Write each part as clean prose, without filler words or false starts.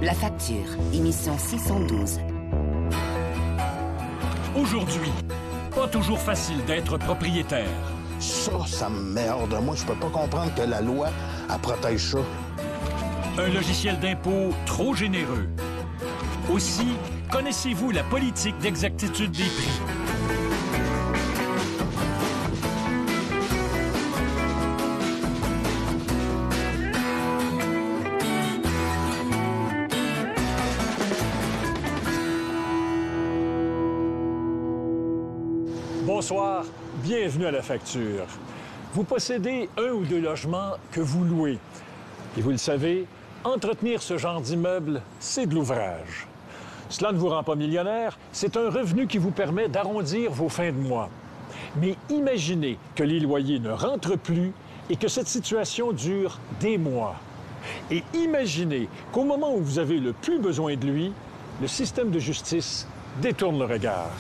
La facture, émission 612. Aujourd'hui, pas toujours facile d'être propriétaire. Ça m'emmerde. Moi, je peux pas comprendre que la loi, elle protège ça. Un logiciel d'impôt trop généreux. Aussi, connaissez-vous la politique d'exactitude des prix? Bonsoir, bienvenue à La Facture. Vous possédez un ou deux logements que vous louez. Et vous le savez, entretenir ce genre d'immeuble, c'est de l'ouvrage. Cela ne vous rend pas millionnaire, c'est un revenu qui vous permet d'arrondir vos fins de mois. Mais imaginez que les loyers ne rentrent plus et que cette situation dure des mois. Et imaginez qu'au moment où vous avez le plus besoin de lui, le système de justice détourne le regard.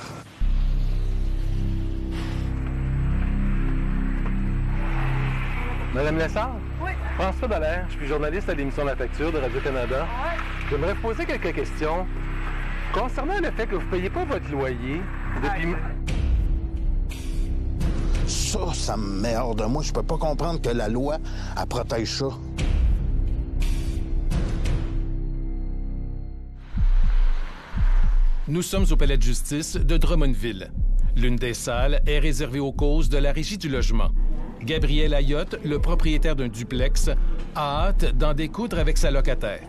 Madame Lessard? Oui. François Dallaire, je suis journaliste à l'émission La Facture de Radio-Canada. Ouais. J'aimerais vous poser quelques questions. Concernant le fait que vous ne payez pas votre loyer depuis... Ça m'emmerde. Moi, je peux pas comprendre que la loi, elle protège ça. Nous sommes au palais de justice de Drummondville. L'une des salles est réservée aux causes de la Régie du logement. Gabriel Ayotte, le propriétaire d'un duplex, a hâte d'en découdre avec sa locataire.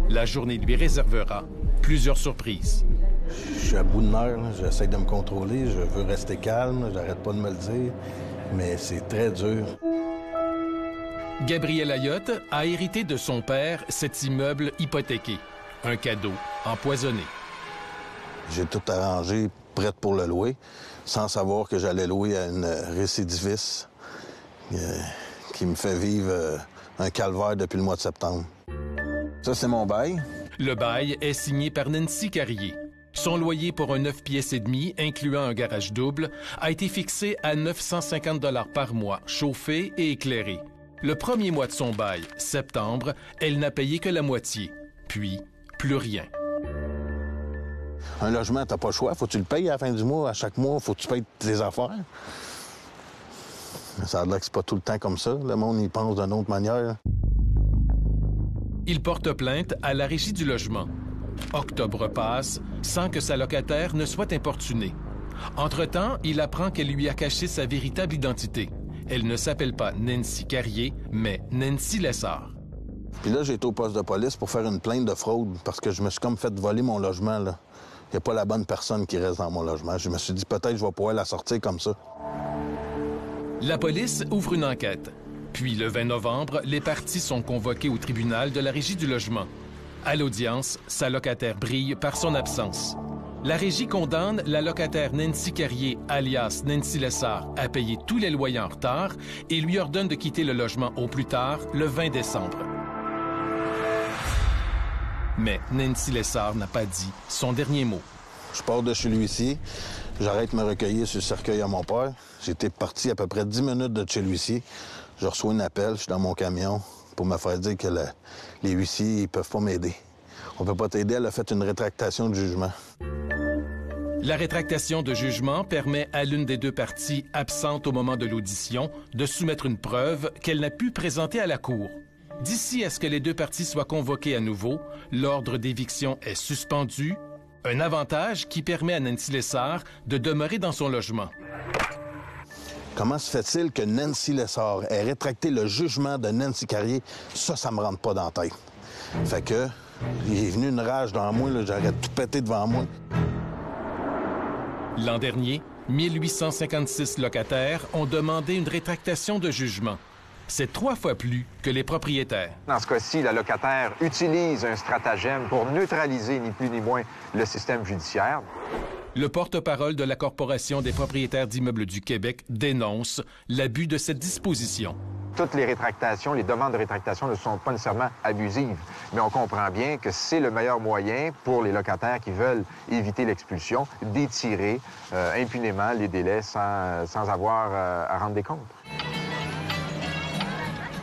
La journée lui réservera plusieurs surprises. Je suis à bout de nerfs, là. J'essaie de me contrôler, je veux rester calme, j'arrête pas de me le dire, mais c'est très dur. Gabriel Ayotte a hérité de son père cet immeuble hypothéqué. Un cadeau empoisonné. J'ai tout arrangé, prête pour le louer, sans savoir que j'allais louer à une récidiviste qui me fait vivre un calvaire depuis le mois de septembre. Ça, c'est mon bail. Le bail est signé par Nancy Carrier. Son loyer pour un 9 pièces et demi, incluant un garage double, a été fixé à 950 $ par mois, chauffé et éclairé. Le premier mois de son bail, septembre, elle n'a payé que la moitié. Puis, plus rien. Un logement, t'as pas le choix. Faut que tu le payes à la fin du mois. À chaque mois, faut que tu payes tes affaires. Mais ça a l'air que c'est pas tout le temps comme ça. Le monde y pense d'une autre manière. Il porte plainte à la Régie du logement. Octobre passe sans que sa locataire ne soit importunée. Entre-temps, il apprend qu'elle lui a caché sa véritable identité. Elle ne s'appelle pas Nancy Carrier, mais Nancy Lessard. Puis là, j'ai été au poste de police pour faire une plainte de fraude parce que je me suis comme fait voler mon logement, là. Il n'y a pas la bonne personne qui reste dans mon logement. Je me suis dit, peut-être je vais pouvoir la sortir comme ça. La police ouvre une enquête. Puis, le 20 novembre, les parties sont convoquées au tribunal de la Régie du logement. À l'audience, sa locataire brille par son absence. La Régie condamne la locataire Nancy Carrier, alias Nancy Lessard, à payer tous les loyers en retard et lui ordonne de quitter le logement au plus tard, le 20 décembre. Mais Nancy Lessard n'a pas dit son dernier mot. Je pars de chez l'huissier, j'arrête de me recueillir sur le cercueil à mon père. J'étais parti à peu près 10 minutes de chez l'huissier. Je reçois un appel, je suis dans mon camion pour me faire dire que les huissiers ils peuvent pas m'aider. On peut pas t'aider, elle a fait une rétractation de jugement. La rétractation de jugement permet à l'une des deux parties absentes au moment de l'audition de soumettre une preuve qu'elle n'a pu présenter à la cour. D'ici à ce que les deux parties soient convoquées à nouveau, l'ordre d'éviction est suspendu, un avantage qui permet à Nancy Lessard de demeurer dans son logement. Comment se fait-il que Nancy Lessard ait rétracté le jugement de Nancy Carrier? Ça me rentre pas dans la tête. Fait que, il est venu une rage dans moi, là, j'aurais tout pété devant moi. L'an dernier, 1856 locataires ont demandé une rétractation de jugement. C'est 3 fois plus que les propriétaires. Dans ce cas-ci, la locataire utilise un stratagème pour neutraliser ni plus ni moins le système judiciaire. Le porte-parole de la Corporation des propriétaires d'immeubles du Québec dénonce l'abus de cette disposition. Toutes les rétractations, les demandes de rétractation ne sont pas nécessairement abusives, mais on comprend bien que c'est le meilleur moyen pour les locataires qui veulent éviter l'expulsion d'étirer impunément les délais sans avoir à rendre des comptes.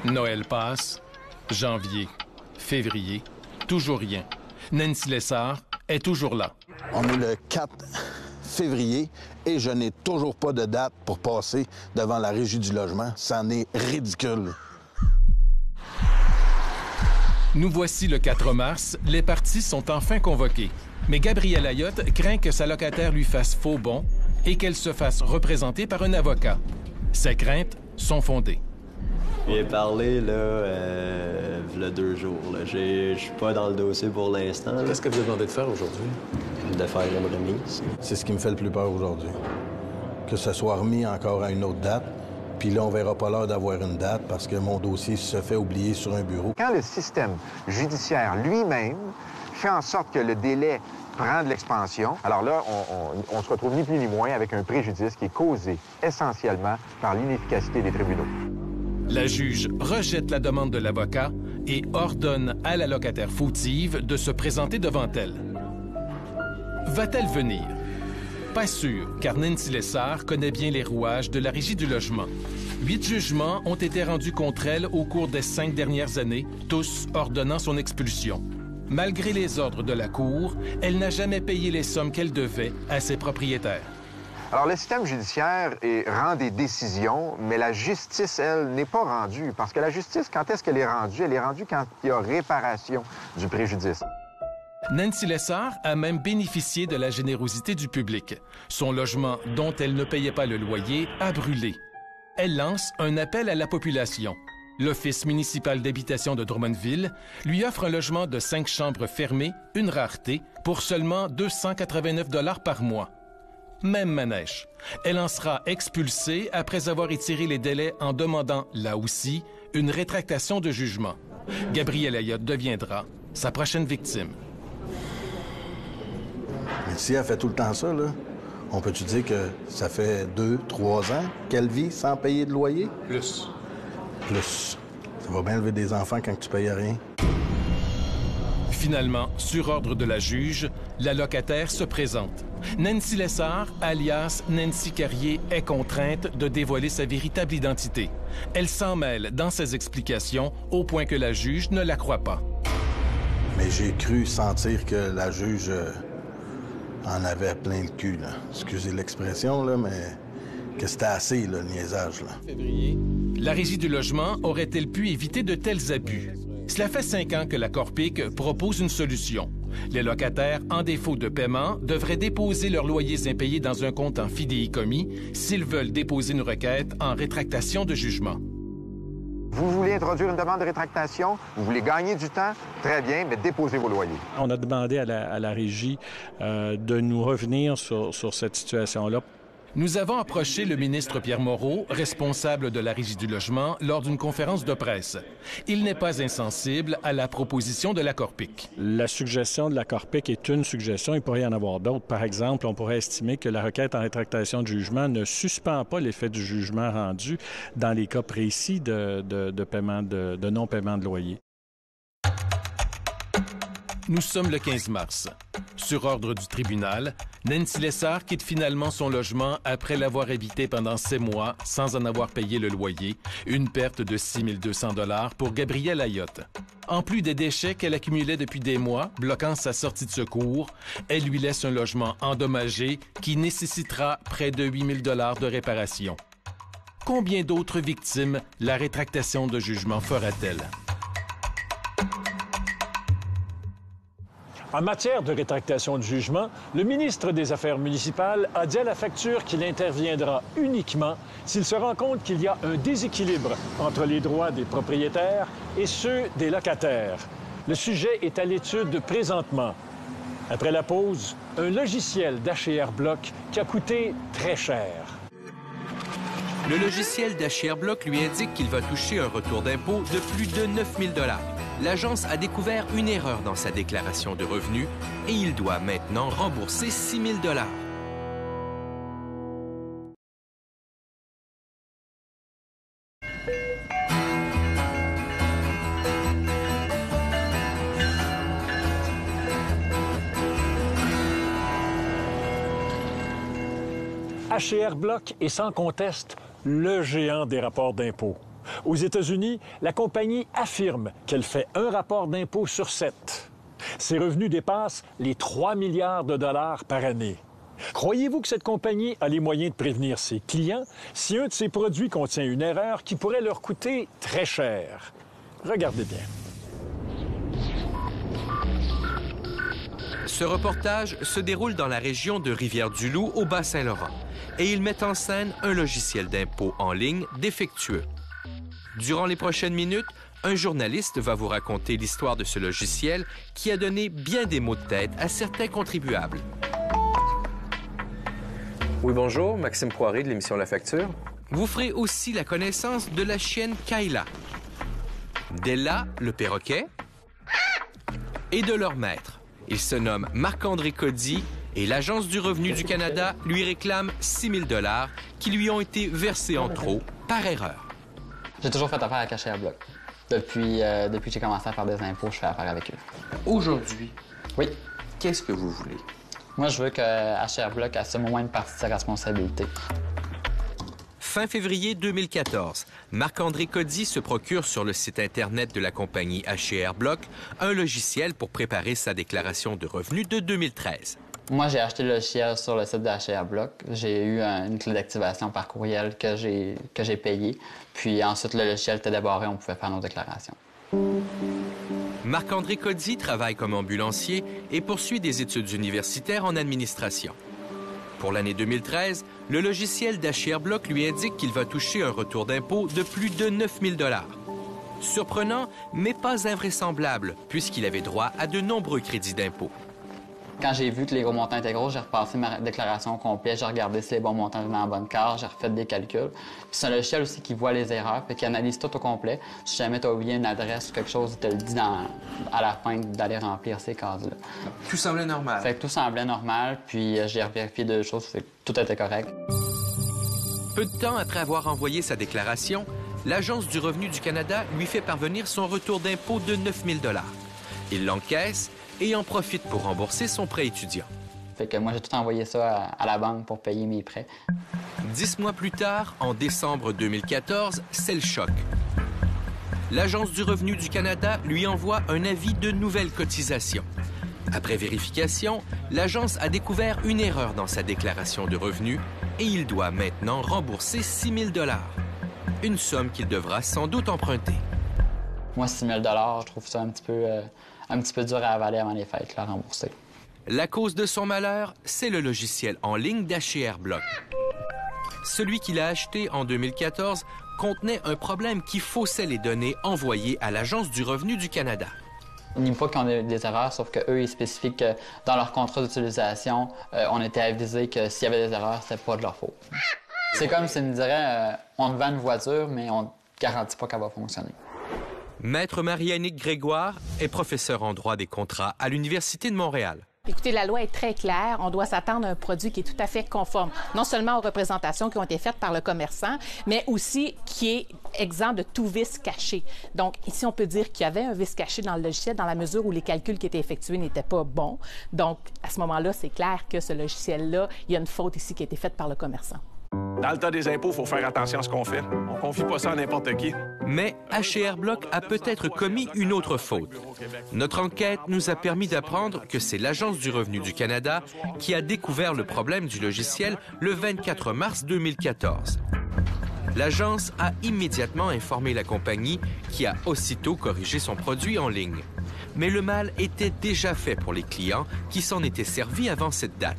Noël passe, janvier, février, toujours rien. Nancy Lessard est toujours là. On est le 4 février et je n'ai toujours pas de date pour passer devant la Régie du logement. C'en est ridicule. Nous voici le 4 mars. Les parties sont enfin convoquées. Mais Gabrielle Ayotte craint que sa locataire lui fasse faux bond et qu'elle se fasse représenter par un avocat. Ses craintes sont fondées. J'ai parlé, là, il y a 2 jours. Je suis pas dans le dossier pour l'instant. Qu'est-ce que vous avez demandé de faire aujourd'hui? De faire une remise. C'est ce qui me fait le plus peur aujourd'hui. Que ce soit remis encore à une autre date, puis là, on verra pas l'heure d'avoir une date parce que mon dossier se fait oublier sur un bureau. Quand le système judiciaire lui-même fait en sorte que le délai prend de l'expansion, alors là, on se retrouve ni plus ni moins avec un préjudice qui est causé essentiellement par l'inefficacité des tribunaux. La juge rejette la demande de l'avocat et ordonne à la locataire fautive de se présenter devant elle. Va-t-elle venir? Pas sûr, car Nancy Lessard connaît bien les rouages de la Régie du logement. 8 jugements ont été rendus contre elle au cours des 5 dernières années, tous ordonnant son expulsion. Malgré les ordres de la Cour, elle n'a jamais payé les sommes qu'elle devait à ses propriétaires. Alors, le système judiciaire rend des décisions, mais la justice, elle, n'est pas rendue. Parce que la justice, quand est-ce qu'elle est rendue? Elle est rendue quand il y a réparation du préjudice. Nancy Lessard a même bénéficié de la générosité du public. Son logement, dont elle ne payait pas le loyer, a brûlé. Elle lance un appel à la population. L'Office municipal d'habitation de Drummondville lui offre un logement de 5 chambres fermées, une rareté, pour seulement 289 $ par mois. Même manège. Elle en sera expulsée après avoir étiré les délais en demandant, là aussi, une rétractation de jugement. Gabrielle Ayotte deviendra sa prochaine victime. Mais si elle fait tout le temps ça, là, on peut-tu dire que ça fait 2, 3 ans qu'elle vit sans payer de loyer? Plus. Plus. Ça va bien lever des enfants quand tu payes rien. Finalement, sur ordre de la juge, la locataire se présente. Nancy Lessard, alias Nancy Carrier, est contrainte de dévoiler sa véritable identité. Elle s'en mêle dans ses explications au point que la juge ne la croit pas. Mais j'ai cru sentir que la juge en avait plein de cul, là. Excusez l'expression, là, mais que c'était assez, là, le niaisage, là. La Régie du logement aurait-elle pu éviter de tels abus? Cela fait 5 ans que la Corpic propose une solution. Les locataires, en défaut de paiement, devraient déposer leurs loyers impayés dans un compte en fidéicommis s'ils veulent déposer une requête en rétractation de jugement. Vous voulez introduire une demande de rétractation, vous voulez gagner du temps, très bien, mais déposez vos loyers. On a demandé à la Régie de nous revenir sur cette situation-là. Nous avons approché le ministre Pierre Moreau, responsable de la Régie du logement, lors d'une conférence de presse. Il n'est pas insensible à la proposition de la Corpic. La suggestion de la Corpic est une suggestion. Il pourrait y en avoir d'autres. Par exemple, on pourrait estimer que la requête en rétractation de jugement ne suspend pas l'effet du jugement rendu dans les cas précis de non-paiement de loyer. Nous sommes le 15 mars. Sur ordre du tribunal, Nancy Lessard quitte finalement son logement après l'avoir habité pendant 6 mois sans en avoir payé le loyer, une perte de 6 200 $ pour Gabrielle Ayotte. En plus des déchets qu'elle accumulait depuis des mois, bloquant sa sortie de secours, elle lui laisse un logement endommagé qui nécessitera près de 8 000 $ de réparation. Combien d'autres victimes la rétractation de jugement fera-t-elle? En matière de rétractation de jugement, le ministre des Affaires municipales a dit à la facture qu'il interviendra uniquement s'il se rend compte qu'il y a un déséquilibre entre les droits des propriétaires et ceux des locataires. Le sujet est à l'étude présentement. Après la pause, un logiciel d'H&R Block qui a coûté très cher. Le logiciel d'H&R Block lui indique qu'il va toucher un retour d'impôt de plus de 9 000 $. L'agence a découvert une erreur dans sa déclaration de revenus et il doit maintenant rembourser 6 000 $. H&R Block est sans conteste le géant des rapports d'impôts. Aux États-Unis, la compagnie affirme qu'elle fait un rapport d'impôt sur 7. Ses revenus dépassent les 3 milliards de dollars par année. Croyez-vous que cette compagnie a les moyens de prévenir ses clients si un de ses produits contient une erreur qui pourrait leur coûter très cher? Regardez bien. Ce reportage se déroule dans la région de Rivière-du-Loup, au Bas-Saint-Laurent, et il met en scène un logiciel d'impôt en ligne défectueux. Durant les prochaines minutes, un journaliste va vous raconter l'histoire de ce logiciel qui a donné bien des maux de tête à certains contribuables. Oui, bonjour, Maxime Poiré de l'émission La Facture. Vous ferez aussi la connaissance de la chienne Kayla, d'Ella, le perroquet, et de leur maître. Il se nomme Marc-André Cody et l'Agence du revenu du Canada lui réclame 6 000 $ qui lui ont été versés en trop par erreur. J'ai toujours fait affaire avec HR Block. Depuis que j'ai commencé à faire des impôts, je fais affaire avec eux. Aujourd'hui, oui. Qu'est-ce que vous voulez? Moi, je veux que HR Block assume au moins une partie de ses responsabilités. Fin février 2014, Marc-André Cody se procure sur le site Internet de la compagnie HR Block un logiciel pour préparer sa déclaration de revenus de 2013. Moi, j'ai acheté le logiciel sur le site de HR Block. J'ai eu une clé d'activation par courriel que j'ai payée. Puis ensuite, le logiciel était débarré, on pouvait faire nos déclarations. Marc-André Cody travaille comme ambulancier et poursuit des études universitaires en administration. Pour l'année 2013, le logiciel d'HR Block lui indique qu'il va toucher un retour d'impôt de plus de 9 000 $. Surprenant, mais pas invraisemblable, puisqu'il avait droit à de nombreux crédits d'impôt. Quand j'ai vu que les gros montants étaient gros, j'ai repassé ma déclaration complète, j'ai regardé si les bons montants venaient en bonne case, j'ai refait des calculs. Puis c'est un logiciel aussi qui voit les erreurs, puis qui analyse tout au complet. Si jamais tu as oublié une adresse ou quelque chose, il te le dit à la fin d'aller remplir ces cases-là. Tout semblait normal. Fait que tout semblait normal, puis j'ai vérifié deux choses, fait que tout était correct. Peu de temps après avoir envoyé sa déclaration, l'Agence du revenu du Canada lui fait parvenir son retour d'impôt de 9 000 $. Il l'encaisse et en profite pour rembourser son prêt étudiant. Fait que moi, j'ai tout envoyé ça à la banque pour payer mes prêts. 10 mois plus tard, en décembre 2014, c'est le choc. L'Agence du revenu du Canada lui envoie un avis de nouvelle cotisation. Après vérification, l'agence a découvert une erreur dans sa déclaration de revenus et il doit maintenant rembourser 6 000 $. Une somme qu'il devra sans doute emprunter. Moi, 6 000 $, je trouve ça un petit peu dur à avaler avant les fêtes, à rembourser. La cause de son malheur, c'est le logiciel en ligne d'HR Block. Celui qu'il a acheté en 2014 contenait un problème qui faussait les données envoyées à l'Agence du revenu du Canada. Il n'y a pas qu'on ait des erreurs, sauf qu'eux, ils spécifient que dans leur contrat d'utilisation, on était avisé que s'il y avait des erreurs, c'était pas de leur faute. C'est comme s'ils me diraient on te vend une voiture, mais on ne garantit pas qu'elle va fonctionner. Maître Marie-Annick Grégoire est professeure en droit des contrats à l'Université de Montréal. Écoutez, la loi est très claire. On doit s'attendre à un produit qui est tout à fait conforme, non seulement aux représentations qui ont été faites par le commerçant, mais aussi qui est exempt de tout vice caché. Donc, ici, on peut dire qu'il y avait un vice caché dans le logiciel dans la mesure où les calculs qui étaient effectués n'étaient pas bons. Donc, à ce moment-là, c'est clair que ce logiciel-là, il y a une faute ici qui a été faite par le commerçant. Dans le tas des impôts, il faut faire attention à ce qu'on fait. On confie pas ça à n'importe qui. Mais HR Block a peut-être commis une autre faute. Notre enquête nous a permis d'apprendre que c'est l'Agence du revenu du Canada qui a découvert le problème du logiciel le 24 mars 2014. L'agence a immédiatement informé la compagnie qui a aussitôt corrigé son produit en ligne. Mais le mal était déjà fait pour les clients qui s'en étaient servis avant cette date.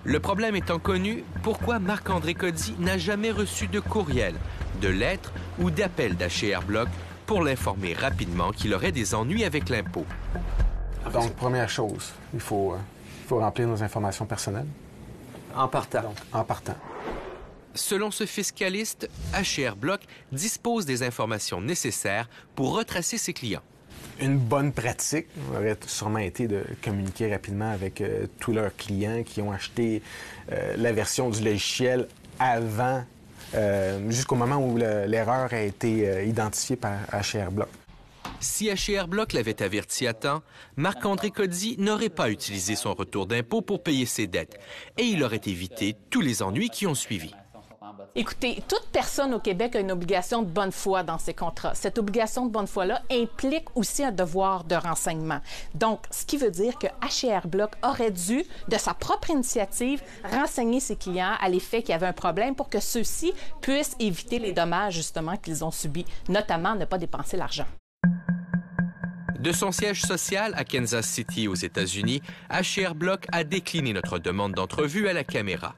Le problème étant connu, pourquoi Marc-André Cody n'a jamais reçu de courriel, de lettres ou d'appel d'HR Block pour l'informer rapidement qu'il aurait des ennuis avec l'impôt? Donc, première chose, il faut remplir nos informations personnelles. En partant. Donc, en partant. Selon ce fiscaliste, HR Block dispose des informations nécessaires pour retracer ses clients. Une bonne pratique aurait sûrement été de communiquer rapidement avec tous leurs clients qui ont acheté la version du logiciel avant, jusqu'au moment où l'erreur a été identifiée par HR Block. Si HR Block l'avait averti à temps, Marc-André Cody n'aurait pas utilisé son retour d'impôt pour payer ses dettes et il aurait évité tous les ennuis qui ont suivi. en bas. Écoutez, toute personne au Québec a une obligation de bonne foi dans ses contrats. Cette obligation de bonne foi-là implique aussi un devoir de renseignement. Donc, ce qui veut dire que H&R Block aurait dû, de sa propre initiative, renseigner ses clients à l'effet qu'il y avait un problème pour que ceux-ci puissent éviter les dommages, justement, qu'ils ont subis, notamment ne pas dépenser l'argent. De son siège social à Kansas City, aux États-Unis, H&R Block a décliné notre demande d'entrevue à la caméra.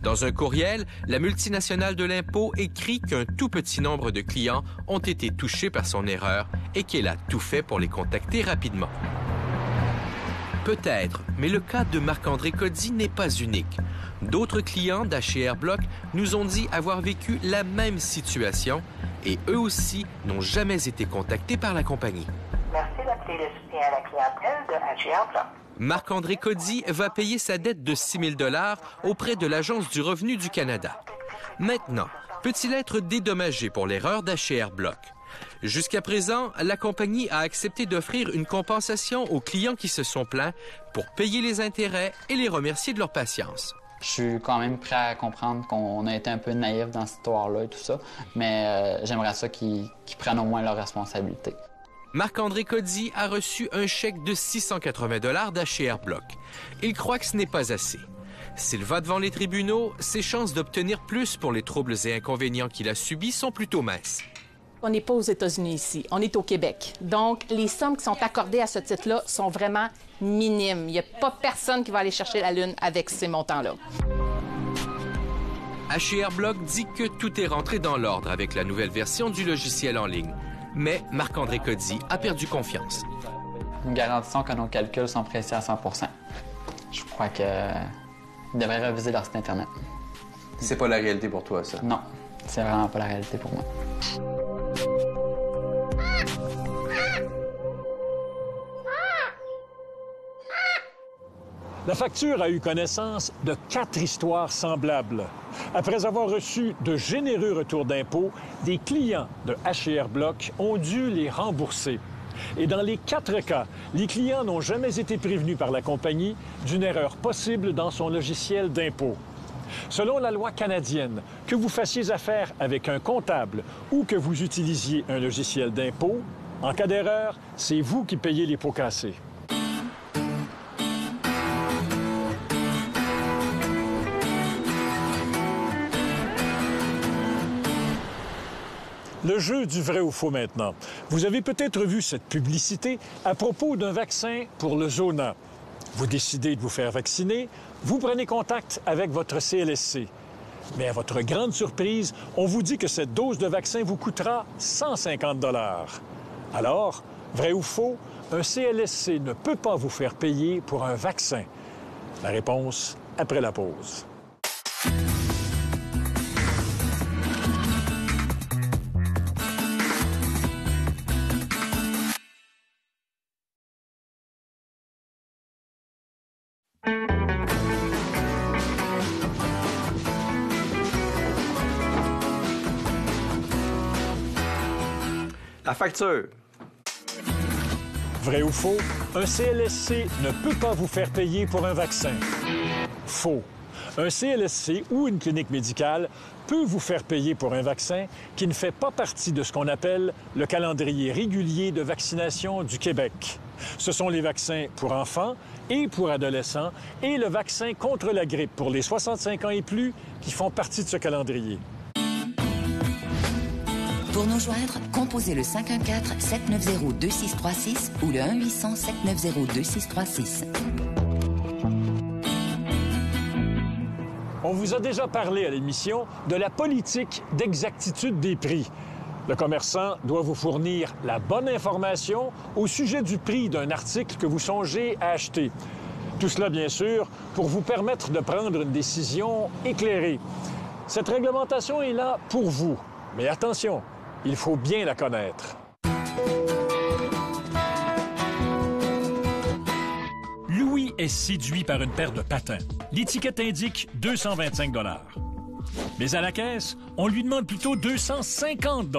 Dans un courriel, la multinationale de l'impôt écrit qu'un tout petit nombre de clients ont été touchés par son erreur et qu'elle a tout fait pour les contacter rapidement. Peut-être, mais le cas de Marc-André Cody n'est pas unique. D'autres clients d'H&R Block nous ont dit avoir vécu la même situation et eux aussi n'ont jamais été contactés par la compagnie. Merci d'appeler le soutien à la clientèle de H&R Block. Marc-André Cody va payer sa dette de 6 000 $ auprès de l'Agence du revenu du Canada. Maintenant, peut-il être dédommagé pour l'erreur d'H&R Block? Jusqu'à présent, la compagnie a accepté d'offrir une compensation aux clients qui se sont plaints pour payer les intérêts et les remercier de leur patience. Je suis quand même prêt à comprendre qu'on a été un peu naïf dans cette histoire-là et tout ça, mais j'aimerais ça qu'ils prennent au moins leurs responsabilités. Marc-André Cody a reçu un chèque de 680 $ d'H&R Block. Il croit que ce n'est pas assez. S'il va devant les tribunaux, ses chances d'obtenir plus pour les troubles et inconvénients qu'il a subis sont plutôt minces. On n'est pas aux États-Unis ici, on est au Québec. Donc, les sommes qui sont accordées à ce titre-là sont vraiment minimes. Il n'y a pas personne qui va aller chercher la lune avec ces montants-là. H&R Block dit que tout est rentré dans l'ordre avec la nouvelle version du logiciel en ligne. Mais Marc-André Cody a perdu confiance. Nous garantissons que nos calculs sont précis à 100 %. Je crois qu'ils devraient reviser leur site Internet. C'est pas la réalité pour toi, ça? Non, c'est vraiment pas la réalité pour moi. La facture a eu connaissance de 4 histoires semblables. Après avoir reçu de généreux retours d'impôts, des clients de H&R Block ont dû les rembourser. Et dans les 4 cas, les clients n'ont jamais été prévenus par la compagnie d'une erreur possible dans son logiciel d'impôt. Selon la loi canadienne, que vous fassiez affaire avec un comptable ou que vous utilisiez un logiciel d'impôt, en cas d'erreur, c'est vous qui payez les pots cassés. Le jeu du vrai ou faux maintenant. Vous avez peut-être vu cette publicité à propos d'un vaccin pour le Zona. Vous décidez de vous faire vacciner, vous prenez contact avec votre CLSC. Mais à votre grande surprise, on vous dit que cette dose de vaccin vous coûtera 150 $. Alors, vrai ou faux, un CLSC ne peut pas vous faire payer pour un vaccin. La réponse après la pause. La facture. Vrai ou faux, un CLSC ne peut pas vous faire payer pour un vaccin. Faux. Un CLSC ou une clinique médicale peut vous faire payer pour un vaccin qui ne fait pas partie de ce qu'on appelle le calendrier régulier de vaccination du Québec. Ce sont les vaccins pour enfants et pour adolescents et le vaccin contre la grippe pour les 65 ans et plus qui font partie de ce calendrier. Pour nous joindre, composez le 514-790-2636 ou le 1-800-790-2636. On vous a déjà parlé à l'émission de la politique d'exactitude des prix. Le commerçant doit vous fournir la bonne information au sujet du prix d'un article que vous songez à acheter. Tout cela, bien sûr, pour vous permettre de prendre une décision éclairée. Cette réglementation est là pour vous. Mais attention, il faut bien la connaître. Louis est séduit par une paire de patins. L'étiquette indique 225 $. Mais à la caisse, on lui demande plutôt 250 $.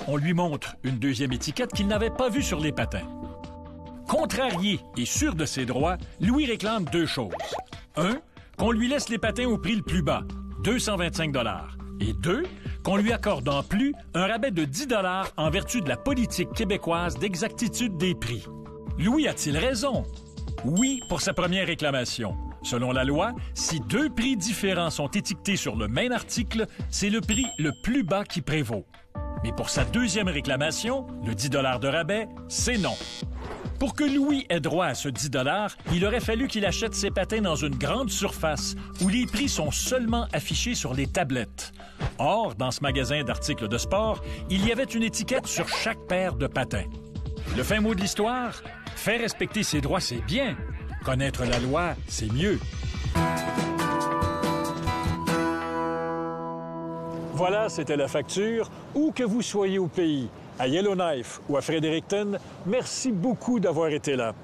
On lui montre une deuxième étiquette qu'il n'avait pas vue sur les patins. Contrarié et sûr de ses droits, Louis réclame 2 choses. 1, qu'on lui laisse les patins au prix le plus bas, 225 $. Et 2, qu'on lui accorde en plus un rabais de 10 $ en vertu de la politique québécoise d'exactitude des prix. Louis a-t-il raison? Oui, pour sa première réclamation. Selon la loi, si 2 prix différents sont étiquetés sur le même article, c'est le prix le plus bas qui prévaut. Mais pour sa deuxième réclamation, le 10 $ de rabais, c'est non. Pour que Louis ait droit à ce 10 $, il aurait fallu qu'il achète ses patins dans une grande surface où les prix sont seulement affichés sur les tablettes. Or, dans ce magasin d'articles de sport, il y avait une étiquette sur chaque paire de patins. Le fin mot de l'histoire? Faire respecter ses droits, c'est bien. Connaître la loi, c'est mieux. Voilà, c'était la facture. Où que vous soyez au pays, à Yellowknife ou à Fredericton, merci beaucoup d'avoir été là.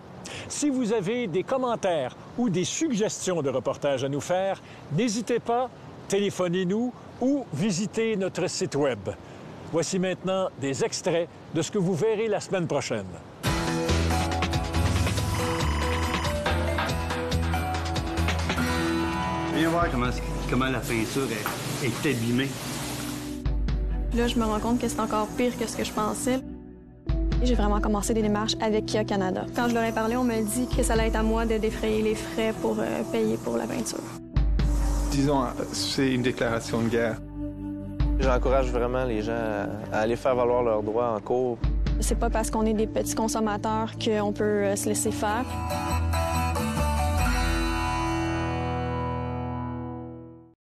Si vous avez des commentaires ou des suggestions de reportages à nous faire, n'hésitez pas, téléphonez-nous ou visitez notre site Web. Voici maintenant des extraits de ce que vous verrez la semaine prochaine. Viens voir comment la peinture est abîmée. Là, je me rends compte que c'est encore pire que ce que je pensais. J'ai vraiment commencé des démarches avec Kia Canada. Quand je leur ai parlé, on m'a dit que ça allait être à moi de défrayer les frais pour payer pour la peinture. Disons, c'est une déclaration de guerre. J'encourage vraiment les gens à aller faire valoir leurs droits en cours. C'est pas parce qu'on est des petits consommateurs qu'on peut se laisser faire.